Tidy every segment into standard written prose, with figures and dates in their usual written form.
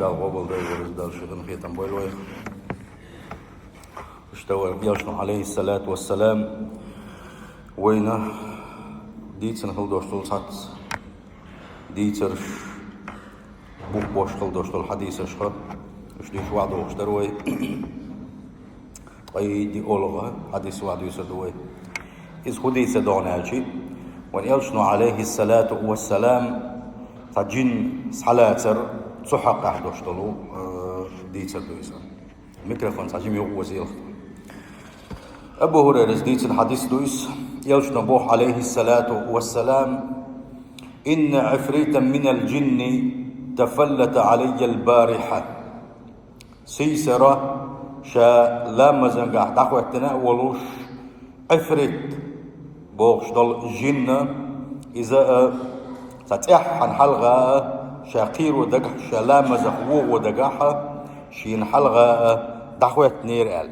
دال قبل دال شغل خيتم بويلوي اشتوى يشنو عليه الصلاة والسلام وينه ديتسن هل دوشتول سات ديتسرش بوك بوشتول دوشتول حديث اشخا اشتيش وعدو اشتروي اي دي اولغا حديث وعدو يسدوي إذ حديث دون الشي وان يشنو عليه الصلاة والسلام تجين صلاتر تحق دوشتولو ديتسر دويسا ميكروفون تجيم يغوزيل أبو هريرة ديتس الحديث دويس يلشن بوح عليه الصلاة والسلام إن عفريتا من الجن تفلت علي البارحة سيسرة شا لامزن قاعد تقوى ولوش عفريت بوش دل جن إذا تتح عن حلقة شاقير ودقح شا لامزخ ودقح شين حلقة دقوى نير آل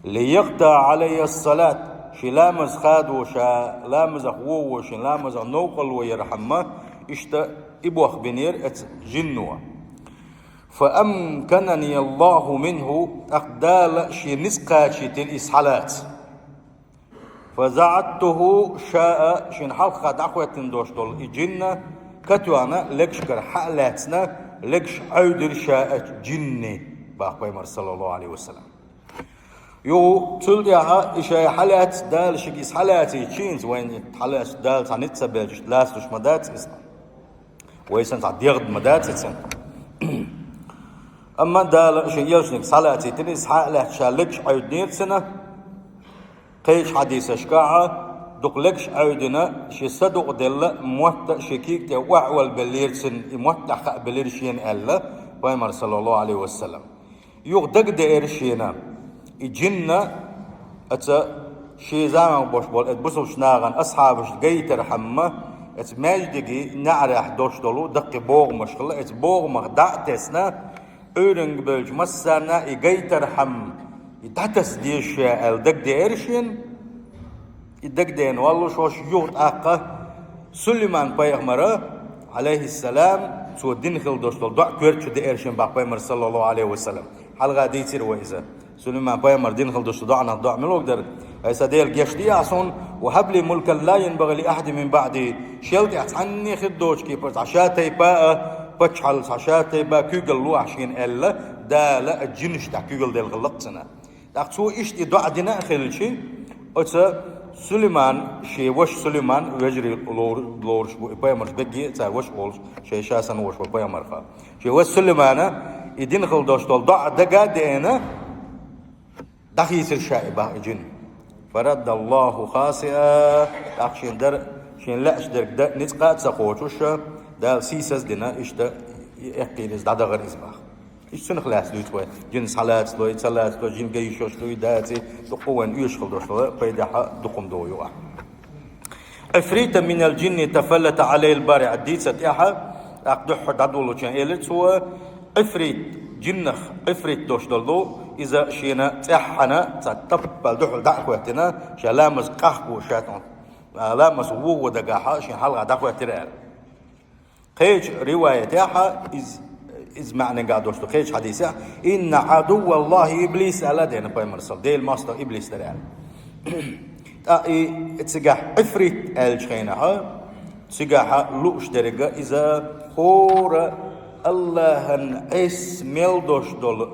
ليقطع علي الصلاة شي لامز خاد وشا لامز أخوه وشي لامز نوقل ويرحمه إشتا إبوخ بنير جنوة فأمكنني الله منه أقدال شي نسقا شي تلإسحالات فزعدته شاء شي نحلقة دعوة تندوش دول إجنة كتوانا لكشكر حالاتنا لكش عودر شاء جني باقوي صلى الله عليه وسلم يو تلقى إشي حالات دال شكيس حالاتي تشينز وين حالات دال تعنيتسا بيجش لاستوش مدات إسا ويسان تعديغد مدات إسا أما دال شي يلشنك حالاتي تنس حالات شالكش عودنير سنة قيش حديث شكاعة دقلكش عودنا شي صدق دل موتا شكيك وعوال بلير سن موتا خاق بلير شين ألا ويمر صلى الله عليه وسلم يغدق دائر شينا إجنة أتا شي زمان بوش بول اتبسوش ناغن أصحابش جيتر حمة اتماجدقي نعرح دوش دولو دقي بوغ مشغلة اتبوغ مغدعتسنا أورنج بلج مسانا إجيتر حم يدعتس ديش الدق ديرشين الدق دين والله شوش يوت آقا سليمان بيغمرة عليه السلام سو دينخل دوش دول دع كورتشو ديرشين باق بيغمر صلى الله عليه وسلم حلقة ديتير وإذا سليمان بيغمر دينخل دوش دعنا دع ملوك در هيسا ديل جيشتي عصون وهب لي ملكا لا ينبغي لأحد من بعدي شيلتي عني خدوش كي بس عشاتي باء بتشحل عشاتي باء كيغل لو عشين إلا دا لا الجنش تاع كيغل ديل غلطنا داكتو إشتي دع دينا خلشي أتا سليمان شي وش سليمان ويجري لورش بيغمر بيجي تا وش بولش شي شاسن وش بيغمر خا شي وش سليمان يدينخل دوش دول دع دقا دينا دخيس الشائبة جن فرد الله خاسئة أخشين در شين لا أشدرك دا نتقات سقوشوش دا سيسس دينا إشتا يحكي دا غير إزباخ إيش سنخلاص لو يتوى جن صلاة لو يتصلاة لو جن قيشوش لو يداتي دقوان يشخل دوش لو بيدحا دقم دو يوع أفريت من الجن تفلت عليه البارع الديتة إحا أقدح دادولو جن إلت هو أفريت جنخ أفريت دوش دولو إذا شينا تحنا تتبل دحل دعوتنا شلامز قحبو شاتون لامز وو دقاحا شين حلقة دعوتنا قيج رواية تاحا إز معنى قادوش قيج حديثة إن عدو الله إبليس على دين بايمر صل ديل ماستر إبليس درال تسقح أفريت الشينها تسقح لوش درجة إذا خور الله اسميل دوش دول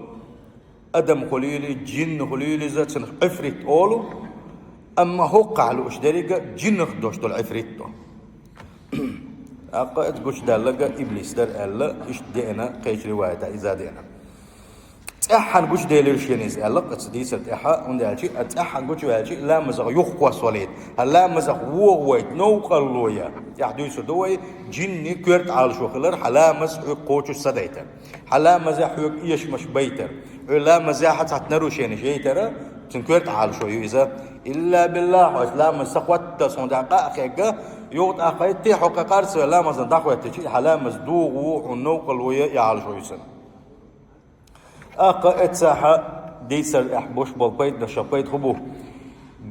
أدم خليلي جن خليلي ذات سنخ عفريت أولو أما هو قعلو إشداريقا جن خدوش دول عفريت دول أقا إتقوش دالقا إبليس دار ألا إش دينا قيش رواية إذا دينا تأحن قوش ديليرشينيز ألا قصديسة تأحا وندالشي أتأحن قوش والشي لا مزغ يخوى صوليد هلا مزغ وويت نوقع اللويا يحدويسو دوي جني كورت عالشو خلر حلا مزغ قوشو سدايتر حلا مزغ حيوك إيش مش بيتر لا مزاحة تنروشين شيء ترى تنكرت على شو إذا إلا بالله لا مسقوت تصندق أخيك يوت أخيتي حق قارس لا مزندق وتشي حلا مزدوغ ونوقل ويا على شو يسن أقا اتساحة ديسر أحبوش بالبيت نشبيت خبوه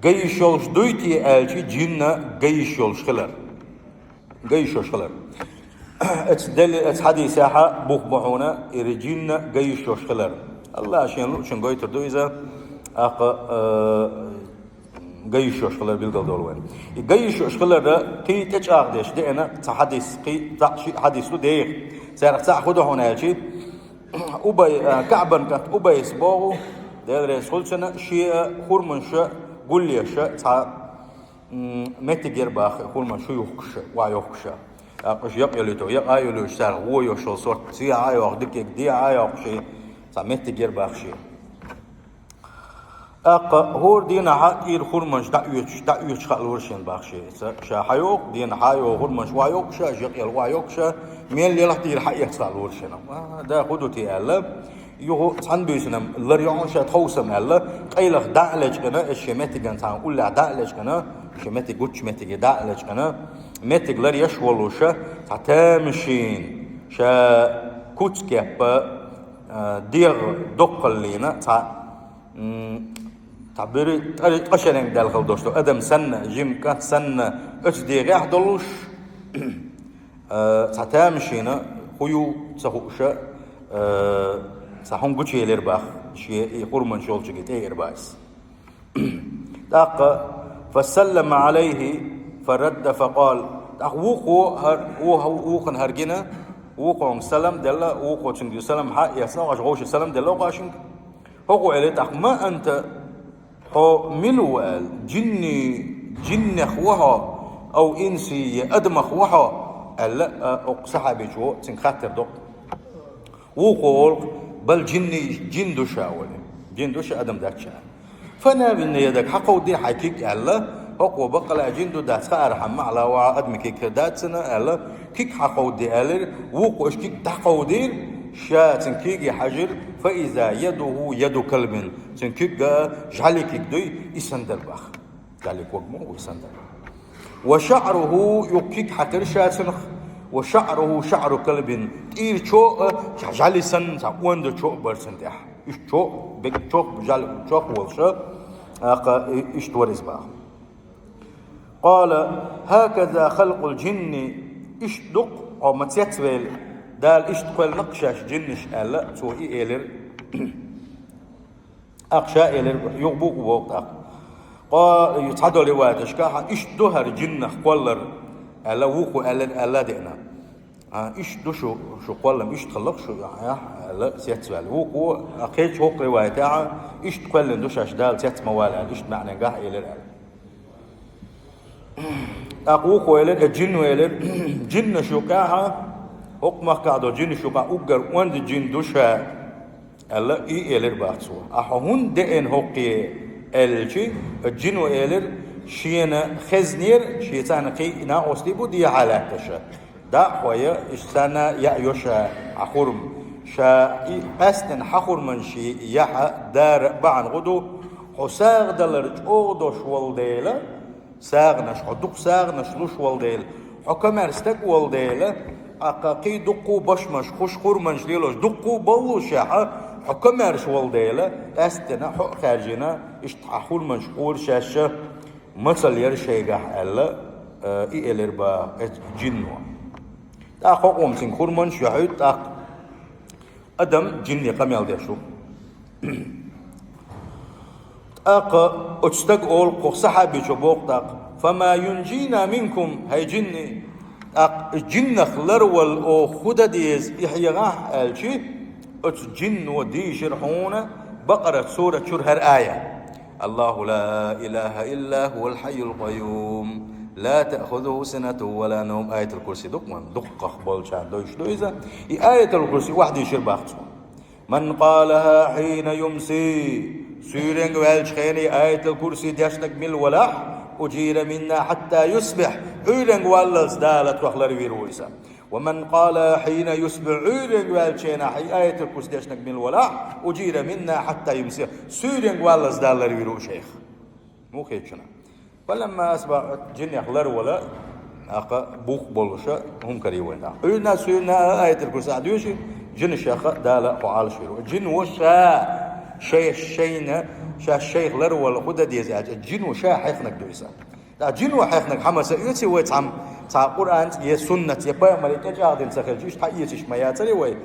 جيشولش دويتي ألشي جنة جيشولش خلر جيشولش خلر اتس حديث ساحة بوخ بحونا إرجينا جيش وشخلر الله شن قوي تردو إذا جيش وشخلر بيلقى دولوين جيش وشخلر ده كي تجاق ديش ده أنا تحديث كي تعشي حديث له ده سارق تأخذه هنا شيء أبي كعبن كات أبي يسبوه ده رسول سنة شيء خرمن شيء قول لي شيء تا متجر باخ خرمن شو يخش ويخش أقش يقيلوا تو يقايلوا شار هو يشول صوت سي عايو أخدك دي عايو شيء تا متجر باخ شيء هور دينا حقير خرمنش دعيوش خالورشين باخ شيء شا حيوق دينا حيو خرمنش وايوك شا يقيل وايوك شا مين اللي راح تير حقيق خالورشين ده خدوتي ألا يهو صندوقنا اللي شا توسم ألا قيلخ دعلج كنا الشماتي كان تان ولا دعلج كنا شماتي قطش ماتي دعلج كنا ماتي لري يشولو شا تعتمشين شا كوتسكيب دير دقل لينا تعبيري قشرين دالخل دوستو ادم سنة جيم كات سنة اتدي غيح دلوش تعتمشينا خيو تسخوشا سحون قوشي الارباخ شيء يقول من شغل شقيت ايه ارباس داق فسلم عليه فرد فقال داق ووخن هرجنا ووخن سلم دلا ووخن شنجي سلم حق يسنا واشغوش سلم دلا وقاشنك هو عليه داق ما انت هو ملوال جني خوها او انسي ادم خوها الا اقصحابي شو تنخاطر دوق وقول بل جن دوشا ادم داكشا فانا بن يدك حقو دي حكيك الله حقو بقلا جندو دات خار حم على وا ادم كيك داتنا الله كيك حقو دي الر وقو اش كيك تحقو دير شاتن كيك حجر فاذا يد كلب تنكيك جعلي كيك دوي يسندر باخ قال لك وقمو ويسندر وشعره يكيك حتر شاتن وشعره شعر كلب إير شو جالي سن وند شو برسن ده إيش شو بيك شو جال شو والشة إيش تورز بقى قال هكذا خلق الجن إيش دق أو ما تيتبل دال إيش تقول نقشش جنش ألا سوي إيلر أقشاء إيلر يغبوك وقت قال يتحدوا لوادش كاها إيش دهر جن قولر ألا وقو ألا دينا إيش دوشو شو قولم إيش تخلق شو يا ألا سيتسوال وقو أكيد هو روايتها إيش تقولن دوش أشدال سيت موال إيش معنى جاه إلى أقوق ويلد الجن ويلد جن شو كاها حكم قاعدو جن شو كا أجر وند جن دوشة ألا إلى باتسو أحون دين هقي الشي الجن ويلد شينا خزنير شيطان قي نا أصلي بدي على تشا دا خويا إشتنا يا يوشا أخورم شا أستن حخور من شي يح دار بعن غدو حساغ دلرج أودو شوال ديلا ساغنش حدوق ساغنش لوش والديل حكم أرستك والديلا أقاقي دقو بشمش خوش خورمنش ليلوش دقو بلوش يا حكم أرش والديلا أستنا حق خارجنا إشتحخور منش خور شاشة مثل يرشيغه ألا إيلر با جنوا تا خوقوم سين خورمن شهيد تا أدم جني قميل ديشو تاق أتستق أول قو صحابي شبوق تاق فما ينجينا منكم هاي جني تاق جن خلر والأو خدا ديز إحيغاه الشي أتجن ودي شرحونا بقرة سورة شرهر آية الله لا إله إلا هو الحي القيوم لا تأخذه سنة ولا نوم آية الكرسي دق أخبال شان دوش دويزة آية الكرسي واحد يشير باختو من قالها حين يمسي سيرين والش خيني آية الكرسي ديشنك من الولاح أجير منا حتى يصبح عيرين والز دالت وخلر ويرويسا ومن قال حين يصبح عيرين والشينا حي آية الكرسي ديشنك من الولاح أجير منا حتى يمسي سيرين والز دالر ويرو شيخ مو خيتشنا فلما أصبح جن يخلر ولا أقا بوخ بولشة هم كريوين عيرنا سيرنا آية الكرسي عديوشي جن الشيخ دالا وعال شيرو الجن وشا شينا الشيخ لرو ولا خدا ديزاج الجن وشا حيخنك دويسا الجن وحيخنك حماسة يوتي ويتعم تا قرآن يه سنة يه بيامر يتجاهدين سخلجيش تأييتش ما ياتري وي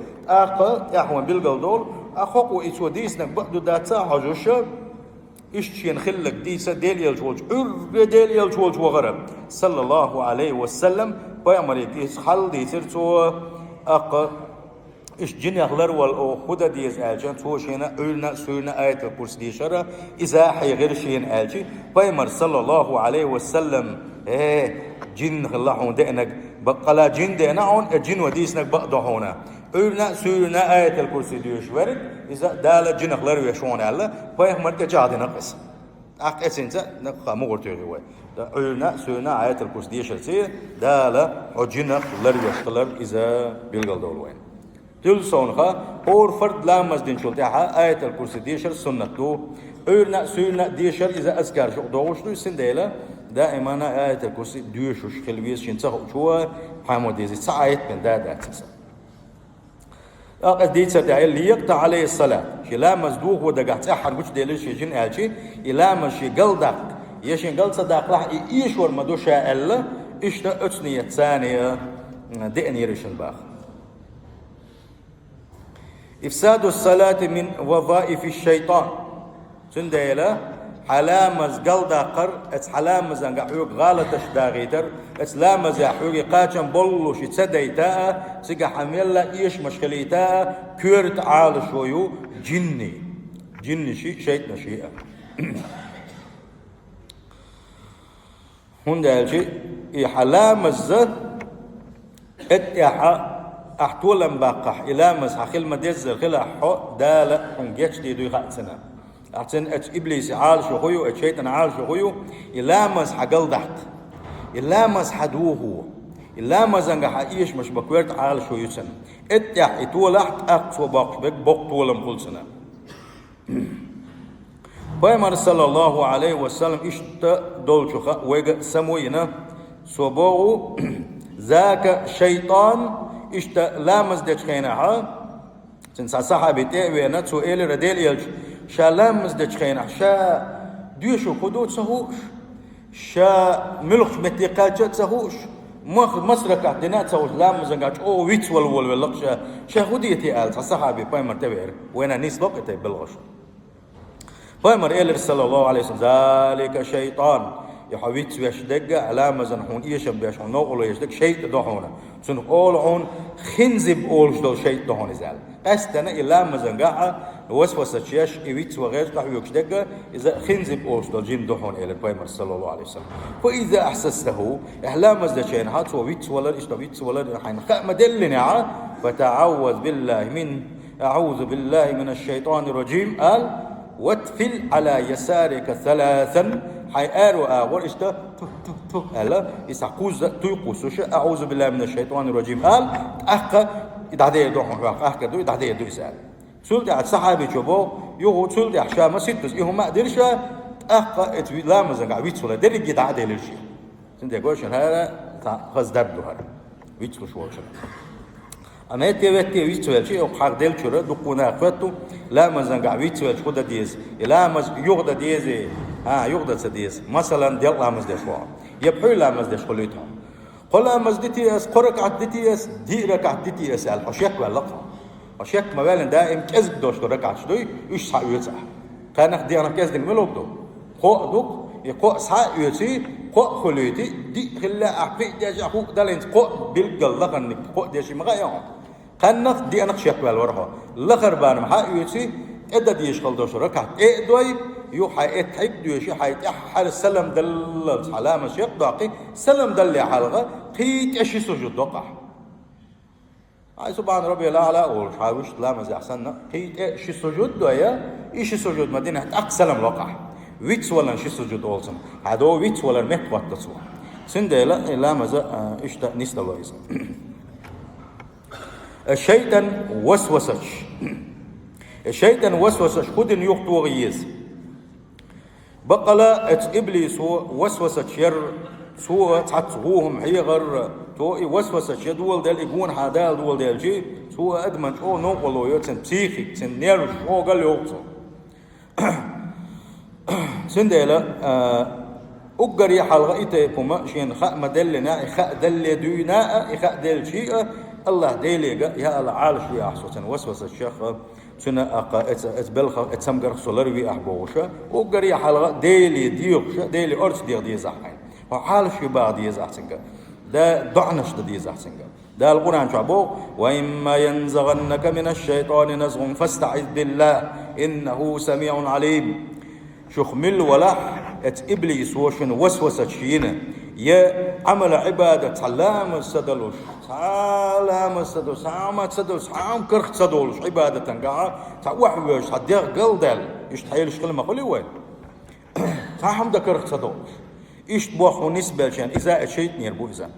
يحوان بالقلدول أخوكو إتوديس نك بعدو داتا عجوش إشتين خلق ديسا ديل يلجولج ديل يلجولج وغرب صلى الله عليه وسلم بيامر يتيس حل ديسر تو إيش جنيهلر والخدا ديز ألجان توشينا أولنا سوينا آية الكرسي ديشرة إذا حيغير شين ألجي بيمر صلى الله عليه وسلم جن الله دينك بقلا جن دينعون الجن وديسنك بقضحونا أولنا سوينا آية الكرسي ديشورد إذا دال جنيهلر ويشون الله بيمر تجاهد نقص أقص إنت نقام غرتوي أولنا سوينا آية الكرسي ديشرتي دال جنيهلر ويشتلر إذا بيلقل دولوين تل صونها اور فرد لا مزدين شلتها آية الكرسي ديشر سنة تو أولنا سوينا ديشر إذا أذكر شو دوش تو سنديلا دائما آية الكرسي ديوشوش خلويس شنتها شو حامود ديزي ساعات من دا تسا أقصد ديتسر داعي اللي يقطع عليه الصلاة شي لا مزدوق ودقعت أحد وش ديلش يجين ألشي إلا مشي قلدق يشين قلد صدق راح يشور مدوشا ألا إشتا أتنية ثانية دئن يريشن باخ إفساد الصلاة من وظائف الشيطان سنديلا حلامز قلدا قر حلامز انقحوك غالتش داغيتر لامز يحوك قاچن بلوش تسديتا سيقا حميلا إيش مشكليتا كورت عال شويو جني شيطان شيئا هندالجي حلامز اتيحا أحتولن باقح إلى مسح خل ديزر خلا حق دالة هنجتش دي دوي خاتنا أحسن إبليس عال شغيو الشيطان عال شغيو إلى مسح قلدحت إلى مسح دوه إلى مزنجح إيش مش بكورت عال شو يسن اتيح إتولحت أقصى باقش بك بقتولم كل سنة بيمر صلى الله عليه وسلم إشت دولشخ ويج سموينا صبوا ذاك شيطان إشتا لامز دجخينها سنسا صحابي تأوينا تسوئل رديل يلج شا لامز دجخينها شا ديوشو خدود سهوش شا ملخ متيقات سهوش مسرك اعتناء سهوش لامز انقاج او ويتس واللقشا شا خديتي آل صحابي بايمر تبير وينا نيس بقيتي بالغش بايمر إلر صلى الله عليه وسلم ذلك شيطان يحويت ويشدق على مزنحون إيشم بيشون نقول يشدق شيء دهونه سن أولعون خنزب أولش دول شيء دهون زال قستنا إلا مزنقعة وسوسة شيش إيويت وغير قحو يشدق إذا خنزب أولش دول جين دهون إلى البيمر صلى الله عليه وسلم فإذا أحسسته إحلا مزدشين هات وويت ولا إيش ويت ولا حين خام دلنا فتعوذ بالله من أعوذ بالله من الشيطان الرجيم قال واتفل على يسارك ثلاثا حي آر وآور إشتا تو هلا يسعقوز تيقوسوش أعوذ بالله من الشيطان الرجيم قال أحكى إدعدي دوحن أحكى دو إدعدي دو يسأل سلطة على صحابي جبو يوهو سلطة حشامة ستوس إيهو ما قدرش أحكى إتوي لامزن قاويت سولا دري إدعدي للشي سنتي قوشن هذا خز دردو هذا ويتسلو شوالشن أما يتوتي ويتسوال شيء وحق دل شرا دقونا أخواتو لامزن قاويت سوال شودا ديز لامز يغدا ديز يغدا سديز مثلا ديال لامز دشوا يبحول لامز دش خليتهم قل لامز دتيس قرك عدتيس ديرك عدتيس الحشيك ولا حشيك ما بالن دائم كذب دوش ركعت شدوي إيش سايوتها كان أخدي أنا كذب الملوك قو دوك يقو سايوتي قو خليتي دي خلا أحبي داش أخوك دالين قو بالقل لقن قو داش مغايهم كان نخدي أنا خشيك ولا ورها لخربان محايوتي إدا ديش خل دوش ركعت إيه دوي يو حيت حيد دوشي حيت حال السلم دل علامة شيخ داقي سلم دل حلقة قيت إيش سجود دقع هاي سبحان ربي الأعلى والحاوش لا مز أحسننا قيت إيش سجود دويا إيش سجود مدينة أق سلم وقع ويتس ولا إيش سجود أولسن هذا ويتس ولا مت وقت تصور سندلا لا مز إيش نيست الله يسمع الشيطان وسوسش خدن يقطو غيز بقلا إبليس وسوسة شر سوء تعتقوهم حيغر تو وسوسة شر دول دل يكون حدال دول دل جي سوء أدمن شو نقولوا يتسن بسيخي سن نير شو قال يوقف سندلا أجري حلقة إتيكما شين خاء مدلنا خاء دل دونا خاء دل شيء الله ديليجا يا الله عالش يا أحسن وسوسة الشيخ سنة أقا اتبلخ اتسمجر سولروي أحبوشة أجري حلقة ديلي ديوشة ديلي أرش دي زحين وحالش يبعد يزحسنجا ده دعنش دي زحسنجا ده القرآن شعبه وإما ينزغنك من الشيطان نزغ فاستعذ بالله إنه سميع عليم شخمل ولا إبليس وشن وسوسة شينة يا عمل عبادة سلام السدلوش سلام السدلوش سلام السدلوش سلام كرخ سدلوش عبادة تنقع تعوحوش حديق قلدل يشتحيل شغل ما قولي وين سلام ده كرخ سدلوش يشتبوخ نسبة شان إذا شيء نيربو إذا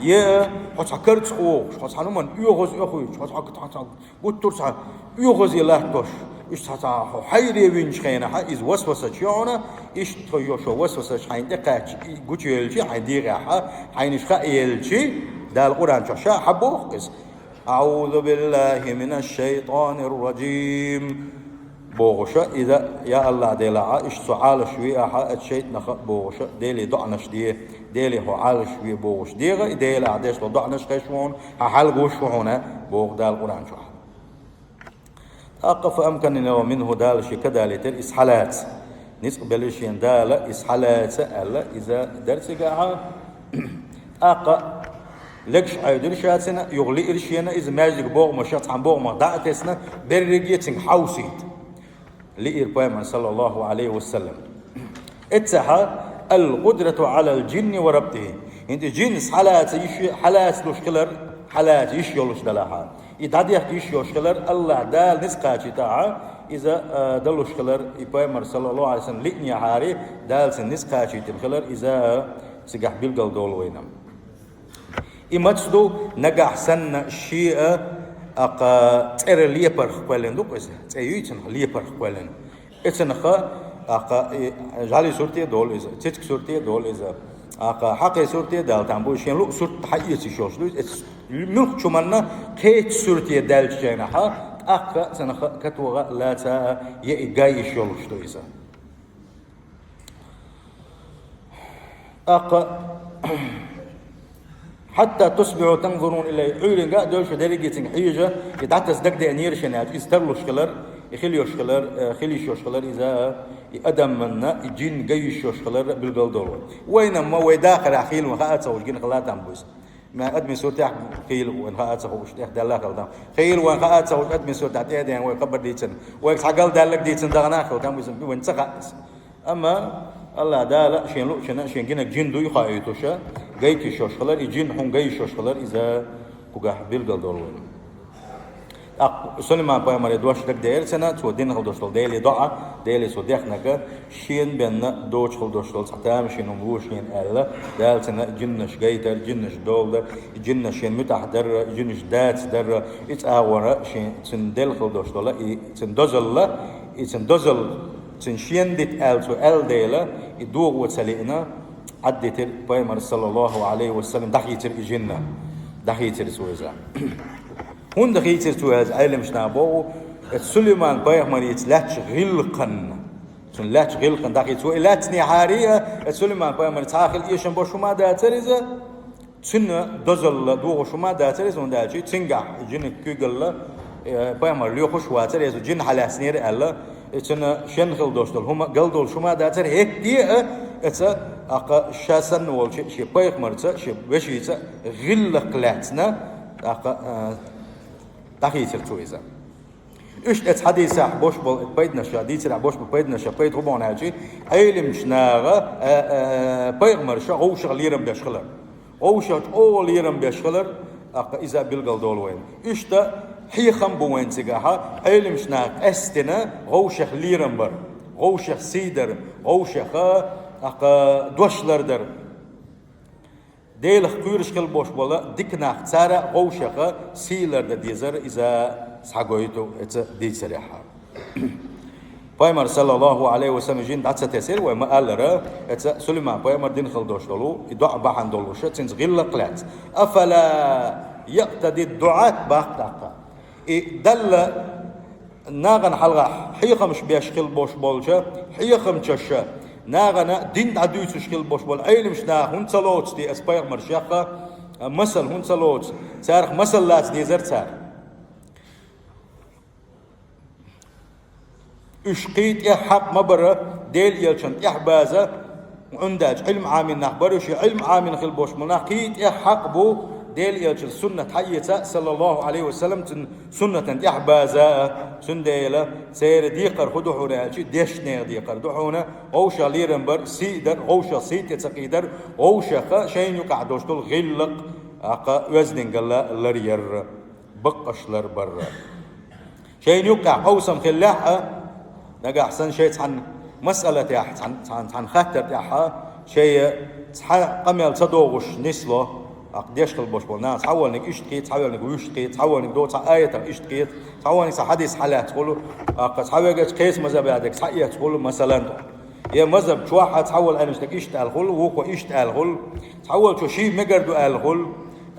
يا حتى خوش حتى حنومن يوغز يخوي حتى بوتور سا يوغز يلاهتوش إيش حتى حيري وينش خينا إز وسوسة شيونا إيش تيوشو وسوسة حين دقاتش قوتش يلشي حين ديغاها حين شخا يلشي ده القرآن شاشا حبوخ إز أعوذ بالله من الشيطان الرجيم بوغشة إذا يا الله ديلا إيش سعال شوية الشيء نخ بوغشة ديلي دعنش ديلي هو عال شوية بوغش ديغا ديلا عديش دعنش خشون حال غوش هنا بوغ دال القرآن شو أقف أمكن منه دال شيء كذلك الإسحالات نسقبل شيء دال إسحالات ألا إذا درس جاها أقا لكش عيدل شاتنا يغلي إرشينا إذا ماجد بوغ مشات عن بوغ مدعتسنا برجيتين حوسيت لإير بيمان صلى الله عليه وسلم اتسحى القدرة على الجن وربطه انت جنس حالات لوشكلر حالات يشيولش دلاها يتعديك يشيولشكلر الله دال نسقاتي تاعه إذا دلوشكلر بيمان صلى الله عليه وسلم لئني حاري دال سنسقاتي تبخلر إذا سيقح بلقل دول وينم إماتسدو نجح سن شيء أقا تير ليبر خبالين دوك إذا تيجيتن ليبر خبالين إتنخا أقا جالي صورتي دول إذا تيتك صورتي دول إذا أقا حقي صورتي دال تامبوشين لو صورت حقيقي شوش لو ملك شمالنا كيت صورتي دال شينها أقا سنخا كتوغا لا تا يجاي شولش تو إذا أقا حتى تصبحوا تنظرون إليه عيرين قاعد دوش درجة حيجة يتعتز دك دنير شنات يستغلوا شكلر يخليوا شكلر خليشوا شكلر إذا أدم منا الجن جيشوا شكلر بالقلدول وينما ويداخل أخيل وخاءته وجين خلاته عمبوس ما أدمي صوت خيل وخاءته وش دلها خلدام خيل وخاءته وأدمي صوت عتيدين ويقبر ديتن ويحقل دالك ديتن دغناخ وكم يسمى وينتقص أما الله دالا شين لو شين جينك جن دو يخايتوشا جايتي شوشخلر يجين حون جاي شوشخلر إذا كوجا بيلقل دولون سليمان بيامر دوش لك دير سنة تو دين خل دوشل ديلي دعاء ديلي سو ديخنك شين بين دوش خل دوشل سحتام شين ومبوش شين ألا دال سنة جنش جايتر جنش دولدر جنش شين متحدر جنش دات در إتأور شين تندل خل دوشل تندوزل تنشين ديت تو ديلا يدوغ وتسلينا عدت بيامر صلى الله عليه وسلم دحيتر الجنة دحيتر سويزا هون دحيتر سويز علم شنابو سليمان بيامر يتلاتش غلقن تلاتش غلقن دحيت سوي لاتني حارية سليمان بيامر تاخل إيشن بوشما داتريزا تن دوزل دوغ شما داتريز هون داتشي تنجح جن كيغل بيامر ليوخش واتريز جن على سنير ألا إتنا شنخل دوشتل هما قلدول شما داتر هيك دي إتا أقا شاسن والشي شي بايق مرتا شي بشيتا غلق لاتنا أقا تحيثر تويزا إيش إت حديثة بوش بيدنا شاديتر بوش بيدنا شبيد ربعون هاجي أيلم شناغا بايق مرشا غوشغ ليرم بيشخلر غوشغ أول ليرم بيشخلر أقا إذا بيلقل دول وين إيش تا حيخم بوين تجاها علم شناق استنا غوشخ ليرمبر غوشخ سيدر غوشخ أق دوشلر در ديل خيرش كل بوش ولا دكنا تارا غوشخ سيلر در ديزر إذا سحقويتو إت ديزريحها بيامر صلى الله عليه وسلم جين دعت تسير وما قال را إت سليمان بيامر دين خل دوشلو يدعى بحن دولوش تنزغل قلات أفلا يقتدي الدعاء باقتاقا دل ناغن حلقة حيخم شبيشخل بوش بولشا حيخم تششا ناغنا دين عدوس شكل بوش والعلم شنا هون صلوت دي اسبايغ مرشاقة مثل هون صلوت سارخ مثل لاس دي زر سار اشقيت يا حق مبرة ديل يلشن احبازة عنداج علم عامين نخبرش علم عامين خل بوش مناقيت يا حق بو ديل يلشن سنة حيتا صلى الله عليه وسلم سنة احبازة سنديلة سير ديقر خدوحونا ديشنير ديقر دوحونا غوشا ليرنبر سيدر غوشا سيت يتسقيدر غوشا شين يقع دوشتول غلق اقا وزنين قلا لرير بقشلر برا شين يقع قوسم خلاحة نقع أحسن شيء عن مسألة تاح عن خاطر تاحها شيء قميل صدوغش نسله أقديش خلبوش بولنا تحول نك إشتقيت تحول نك ويشتقيت تحول نك دوت آية إشتقيت تحول نك حديث حالات تقوله تحول نك كيس مذهب عندك صحيح تقوله مثلا يا مذهب شواحة تحول أنا مشتك إشتقال غل ووكو إشتقال غل تحول شو شيء مقردو آل غل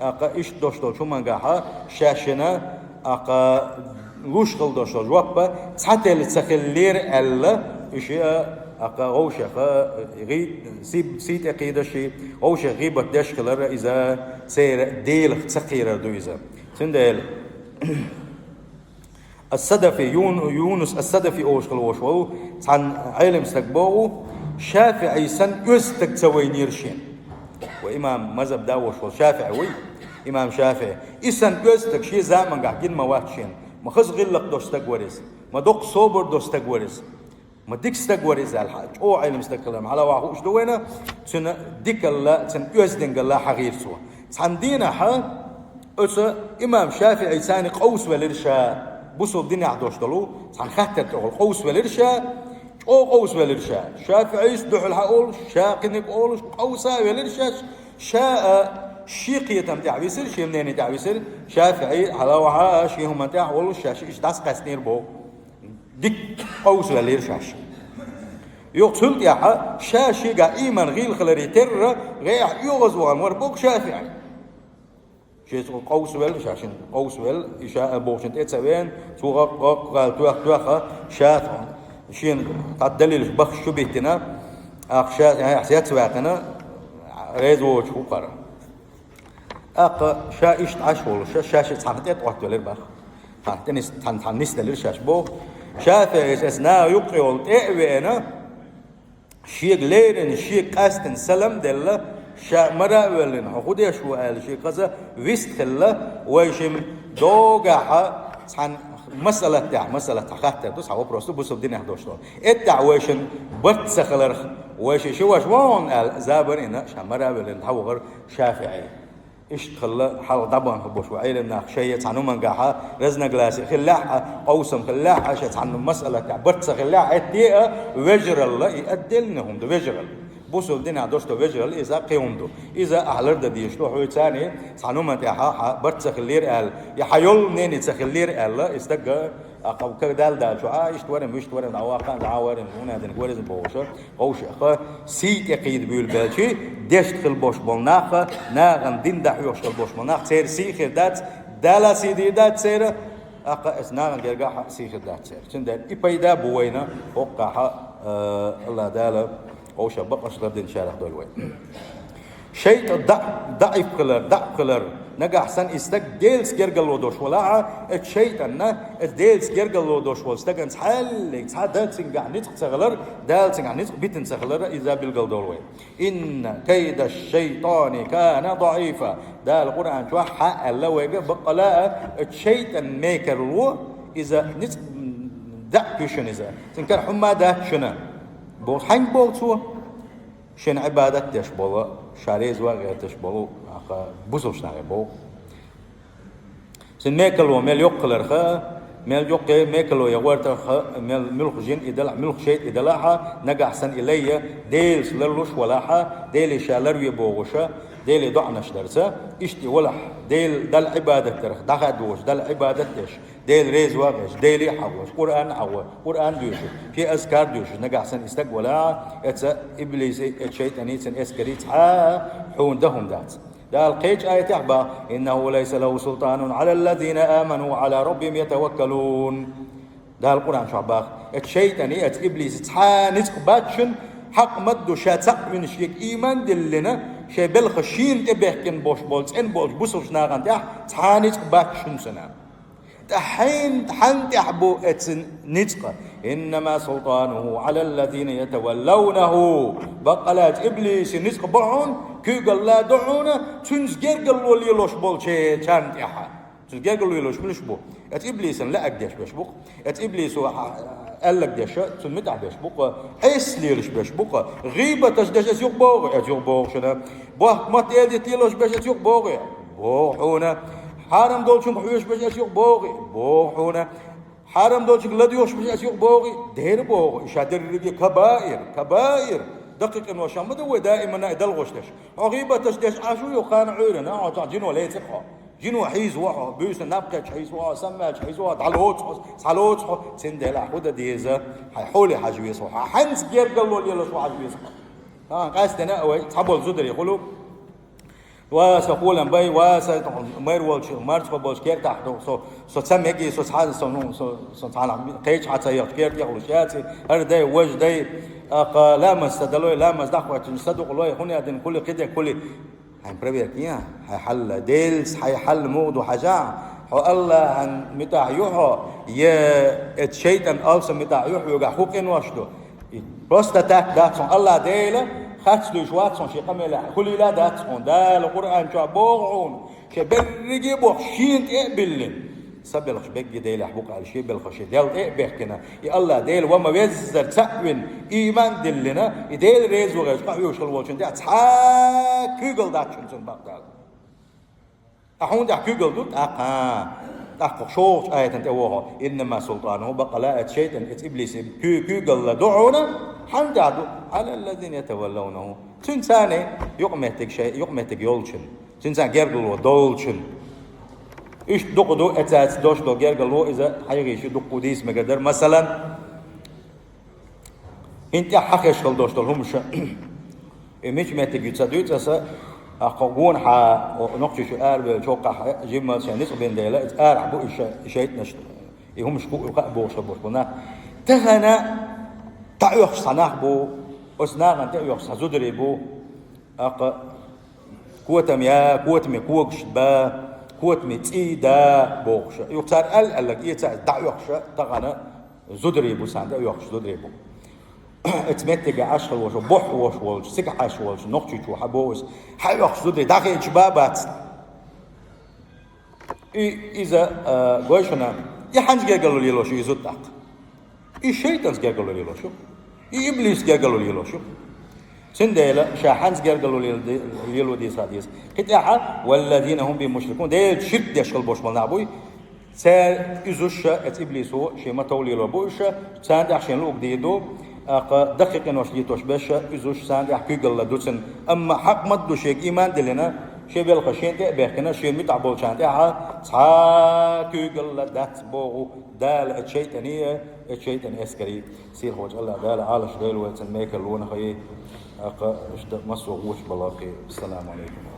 إشت دوشتو شو منقاها شاشنا غوش خل دوشتو جوابا تحتى لتسخلير ألا إشياء غوشة غيد سيت أكيد شيء غوشة غيبة دشكلر إذا سير ديل تسخير دو إذا سندل الصدفي يونس الصدفي أوش خلوش عن علم استقباو شافعي سن يستك سوينير شين وإمام مذهب داوش شافعي إمام شافعي إسن يستك شيء زمان قاعدين موات شين ما خز غلق دوستك ورز ما دوق صوبر دوستك ورز ما ديك استقوريز الحاج أو علم استقلم على واحد دوينا سن ديك الله سن يزدن الله حغير سوا سندينا ها أس إمام شافعي ثاني قوس والإرشاء بوصل الدنيا عدوش دلو سن خاتر تقول قوس والإرشاء أو قوس والإرشاء شافعي يسدح الحقول شاقنك قول قوسا والإرشاء شاء شيقية تمتع بيصير شيء منين تمتع بيصير شافعي على واحد شيء هم تمتع والله شاش إيش داس قسنير بو ديك قوس ولا شاش يقتل يا شاشي قا إيمان غيل خلري تر غيح يغزوان وربوك شافعي شيء قوس ولا شاشين قوس ولا إشاء بوشنت إتسوين سوغا قال توخ شافع شين قد دليل بخ شبهتنا أخشى يعني حسيت سواقنا ريزوج فقرا شا عشول شاشة تحققت وقت ولا بخ تنس تنس دليل شاش بو شافعي اسنا يقول تأوينا شيء غيرن شيء قاستن سلام دللا شا مراولن خود يشو قال شيء قصة ويست خلا ويشم دوغا عن مسألة خاطر دوس هو بروستو بوسو دينا دوشتو الدعواشن بتسخلر ويش شو وان قال زابرنا شا مراولن هو شافعي اشتغل حال طبعا حبوش وعيل من شيء عنو من قاحة رزنا جلاسي خلاحة قوسم خلاحة شيء عنو مسألة تعبرت خلاحة اتيا وجرل لا يأدلنهم ده وجرل بوسو الدنيا دوشتو وجرل إذا قيومدو إذا أحلر ده ديشتو حوي ثاني عنو من تاحة برت خلير قال يحيول منين تخلير قال لا استجا أقو كدال دا شو عايش تورم ويش تورم عواقع دعوارم هنا دن قوارز بوشة قوشة سيت يقيد بيول بالشي ديش تخل بوش بالناخة ناغن دين دحيوش تخل بوش بالناخ سير سيخر دات دالا سيدي دات سير أقا اسناغن جرقاها سيخر دات سير سندن إبايدا بوينا وقاها الله دالا قوشة بقش غردين شارح دولوين شيء ضعيف كلر نجا أحسن استك ديلس جرجل ودوش ولا الشيء أنه ديلس جرجل ودوش واستجن حال دالسين قاعد تغلر دالسين قاعد بيتن تغلر إذا بالجل دولوين إن كيد الشيطان كان ضعيفا ده القرآن شو حق الله ويجب بقلاء الشيء ميكر رو إذا نت دعكشن إذا تنكر حما ده شنا بول حين بول شو شن عبادة تشبه شاريز وغير تشبه بوزوش نعبو سن ميكلو ميل يقلر خا ميل يقي ميكلو يغورت خا ميل ملخ جين إدلع ملخ شيء إدلعها نجح سن إليه ديل سلرلوش ولاحة ديل شالر يبوغشة ديل دعنش درسة إشتي ولح ديل دل عبادة ترخ دخدوش دل عبادة تش ديل ريز واقش ديل حوش قرآن حوش قرآن دوش في أذكار دوش نجح سن استقبلا إتسا إبليس الشيطان سن إسكريت حون دهم دات ده القيج آية أحبا إنه ليس له سلطان على الذين آمنوا على ربهم يتوكلون ده القرآن شعباق الشيطان إبليس تحانس باتشن حق مدو شاتق من شيك إيمان دلنا شي بالخشين تبهكن بوش بولز إن بولز بوسوش ناغان تح تحانيش باكشن سنة تحين تحن تحبو اتن نتقى إنما سلطانه على الذين يتولونه بقلات إبليس نتقى بعون كي قال لا دعونا تنزجر قالوا لي لوش بول شي تان تحا تنزجر قالوا لي لوش ملش بو ات إبليس لا أقدش بشبق ات إبليس قال لك دش تنمتع بشبق حس ليش بشبق غيبة تجدش يوق بوغ يوق بوغ شنا بوه ما تيدي تيلوش بش يوق بوغ بوحونا حرام دولشون حوش بش يوق بوغ بوحونا حرام دولشون لديوش بش يوق بوغ دير بوغ شادر رجي كبائر دقيق إنه شامده ودائما يدلغشتش غيبة تجدش عاشو يقان عيرنا عطا جنو لا يتقى جنو حيز وحو بيس نبقى حيز وحو سماج حيز وحو تعلوت سندلا حودا ديزا حولي حجويس وحو حنس جير قالوا لي لش حجويس قاستنا اوي تحبوا الزدر يقولوا واسقولا باي مير والش مارس بولش كير تحت سو تسميكي سو تحال سو تعال قيش حتى يغير يغلشاتي هرداي وجداي لا مستدلوا لا مصدقوا تصدقوا الله هنا دين كل كده كل هنبربي كيا حل ديلس حل مود وحجا الله هن متاع يوحو يا الشيطان also متاع يوحو يقع حقن واشدو بس تاك داتون الله ديلا خاتش لو جوات سون شي قملا كل لا داتون دا القران شو بوغون كبرجي بوخشين تقبلن سبلخ بيجي ديل حبوق على شيء بالخشي ديل بيحكينا يا الله ديل وما بيزر تأوين إيمان دلنا يديل ريز وغيش قاعد يشغل وجهن ده تحا كيقل داتشون سن بقدر أحون ده كيقل دوت أحق شوش آية تنتوها إنما سلطانه بقلاء الشيطان إبليس كيقل دعونا حندعو على الذين يتولونه تنساني يقمتك شيء يقمتك يولشن تنسان جرقل ودولشن إيش دقدو أتاس دوش دو جرقلو إذا حيغيش دقو ديس مقدر مثلا انت حقش خل دوش دول همش مش ما تجي تصدق أسا أقوون حا نقش شو أرب شوقة جيم سنيس بين ديلا أرب بو إشيت نشط يهم شكو يقع بوش بنا تهنا تعيق صناع بو أسناغ أنت تعيق زدري بو قوتم يا قوتم قوقش با قوت متيدا بوخش يختار قال لك يتا دعوخش تغنا زدري بو سان دعوخش زدري بو اتمتج عشر وش بوح وش سك عش وش نقطي شو حبوس حيوخش زدري داخل شبابات اذا قويشنا يحنج قالوا لي لوش يزدق الشيطان قالوا لي لوش ابليس قالوا لي لوش سنديلا شاحنز قالوا لي الودي صاديس قطعه والذين هم بمشركون ده شرك يشغل بوش ملعبوي سار يزوش ات ابليسو شي ما تولي له بوش ساند عشان لو جديدو دقيق انه شيتوش باش يزوش ساند يحكي قال دوسن اما حق مدو شيك ايمان دلنا شي بالخشين ده بيحكنا شي متعبو شاند تا كي قال دات بو دال الشيطانيه الشيطان اسكري سير هو الله دال عالش ديل وتن ميكل ون خي أقا اشتق مصر وغوش بلاقي السلام عليكم